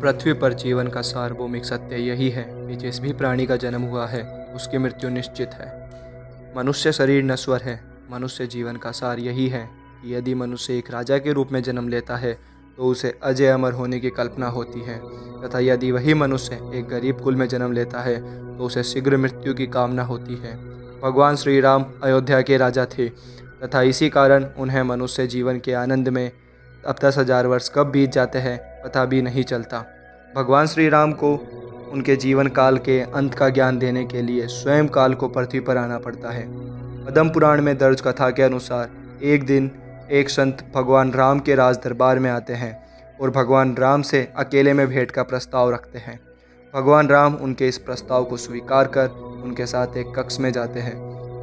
पृथ्वी पर जीवन का सार्वभौमिक सत्य यही है कि जिस भी प्राणी का जन्म हुआ है उसकी मृत्यु निश्चित है। मनुष्य शरीर नश्वर है। मनुष्य जीवन का सार यही है कि यदि मनुष्य एक राजा के रूप में जन्म लेता है तो उसे अजय अमर होने की कल्पना होती है, तथा यदि वही मनुष्य एक गरीब कुल में जन्म लेता है तो उसे शीघ्र मृत्यु की कामना होती है। भगवान श्री राम अयोध्या के राजा थे तथा इसी कारण उन्हें मनुष्य जीवन के आनंद में अब 10,000 वर्ष कब बीत जाते हैं पता भी नहीं चलता। भगवान श्री राम को उनके जीवन काल के अंत का ज्ञान देने के लिए स्वयं काल को पृथ्वी पर आना पड़ता है। पद्म पुराण में दर्ज कथा के अनुसार एक दिन एक संत भगवान राम के राज दरबार में आते हैं और भगवान राम से अकेले में भेंट का प्रस्ताव रखते हैं। भगवान राम उनके इस प्रस्ताव को स्वीकार कर उनके साथ एक कक्ष में जाते हैं।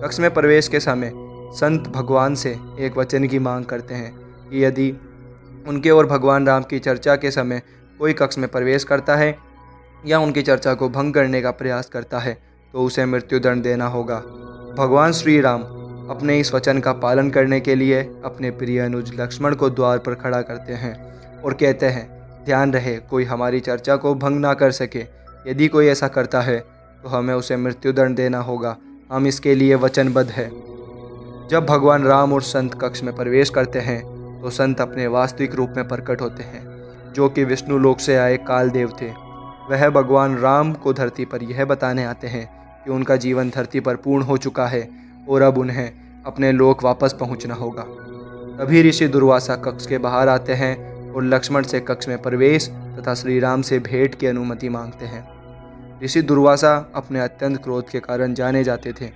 कक्ष में प्रवेश के समय संत भगवान से एक वचन की मांग करते हैं कि यदि उनके और भगवान राम की चर्चा के समय कोई कक्ष में प्रवेश करता है या उनकी चर्चा को भंग करने का प्रयास करता है तो उसे मृत्युदंड देना होगा। भगवान श्री राम अपने इस वचन का पालन करने के लिए अपने प्रिय अनुज लक्ष्मण को द्वार पर खड़ा करते हैं और कहते हैं, ध्यान रहे कोई हमारी चर्चा को भंग ना कर सके। यदि कोई ऐसा करता है तो हमें उसे मृत्युदंड देना होगा। हम इसके लिए वचनबद्ध हैं। जब भगवान राम और संत कक्ष में प्रवेश करते हैं तो संत अपने वास्तविक रूप में प्रकट होते हैं, जो कि विष्णु लोक से आए कालदेव थे। वह भगवान राम को धरती पर यह बताने आते हैं कि उनका जीवन धरती पर पूर्ण हो चुका है और अब उन्हें अपने लोक वापस पहुंचना होगा। तभी ऋषि दुर्वासा कक्ष के बाहर आते हैं और लक्ष्मण से कक्ष में प्रवेश तथा श्री राम से भेंट की अनुमति मांगते हैं। ऋषि दुर्वासा अपने अत्यंत क्रोध के कारण जाने जाते थे।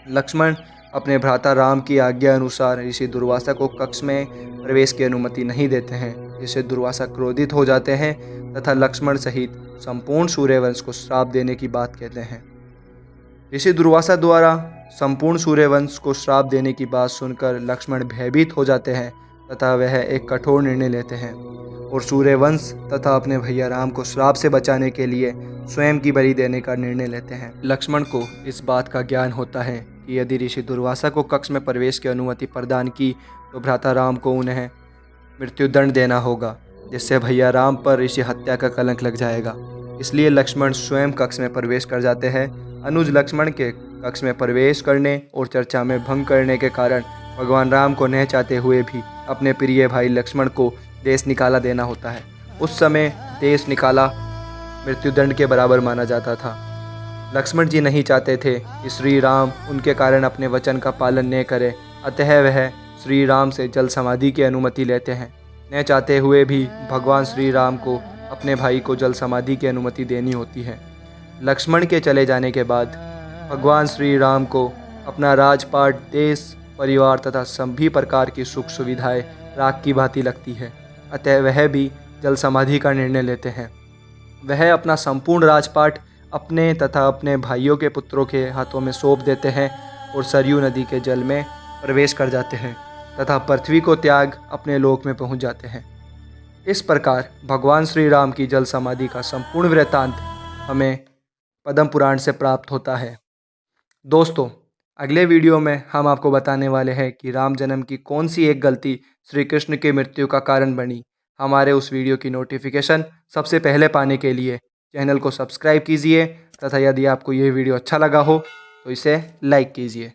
लक्ष्मण अपने भ्राता राम की आज्ञा अनुसार ऋषि दुर्वासा को कक्ष में प्रवेश की अनुमति नहीं देते हैं, जिससे दुर्वासा क्रोधित हो जाते हैं तथा लक्ष्मण सहित संपूर्ण सूर्यवंश को श्राप देने की बात कहते हैं। ऋषि दुर्वासा द्वारा संपूर्ण सूर्यवंश को श्राप देने की बात सुनकर लक्ष्मण भयभीत हो जाते हैं तथा वह एक कठोर निर्णय लेते हैं और सूर्यवंश तथा अपने भैया राम को श्राप से बचाने के लिए स्वयं की बलि देने का निर्णय लेते हैं। लक्ष्मण को इस बात का ज्ञान होता है कि यदि ऋषि दुर्वासा को कक्ष में प्रवेश की अनुमति प्रदान की तो भ्राता राम को उन्हें मृत्युदंड देना होगा, जिससे भैया राम पर ऋषि हत्या का कलंक लग जाएगा। इसलिए लक्ष्मण स्वयं कक्ष में प्रवेश कर जाते हैं। अनुज लक्ष्मण के कक्ष में प्रवेश करने और चर्चा में भंग करने के कारण भगवान राम को न चाहते हुए भी अपने प्रिय भाई लक्ष्मण को देश निकाला देना होता है। उस समय देश निकाला मृत्युदंड के बराबर माना जाता था। लक्ष्मण जी नहीं चाहते थे कि श्री राम उनके कारण अपने वचन का पालन न करें, अतः वह श्री राम से जल समाधि की अनुमति लेते हैं। न चाहते हुए भी भगवान श्री राम को अपने भाई को जल समाधि की अनुमति देनी होती है। लक्ष्मण के चले जाने के बाद भगवान श्री राम को अपना राजपाट, देश, परिवार तथा सभी प्रकार की सुख सुविधाएं राख की भांति लगती है, अतः वह भी जल समाधि का निर्णय लेते हैं। वह अपना संपूर्ण राजपाट अपने तथा अपने भाइयों के पुत्रों के हाथों में सौंप देते हैं और सरयू नदी के जल में प्रवेश कर जाते हैं तथा पृथ्वी को त्याग अपने लोक में पहुंच जाते हैं। इस प्रकार भगवान श्री राम की जल समाधि का संपूर्ण वृत्तांत हमें पद्म पुराण से प्राप्त होता है। दोस्तों, अगले वीडियो में हम आपको बताने वाले हैं कि राम जन्म की कौन सी एक गलती श्री कृष्ण की मृत्यु का कारण बनी। हमारे उस वीडियो की नोटिफिकेशन सबसे पहले पाने के लिए चैनल को सब्सक्राइब कीजिए तथा यदि आपको ये वीडियो अच्छा लगा हो तो इसे लाइक कीजिए।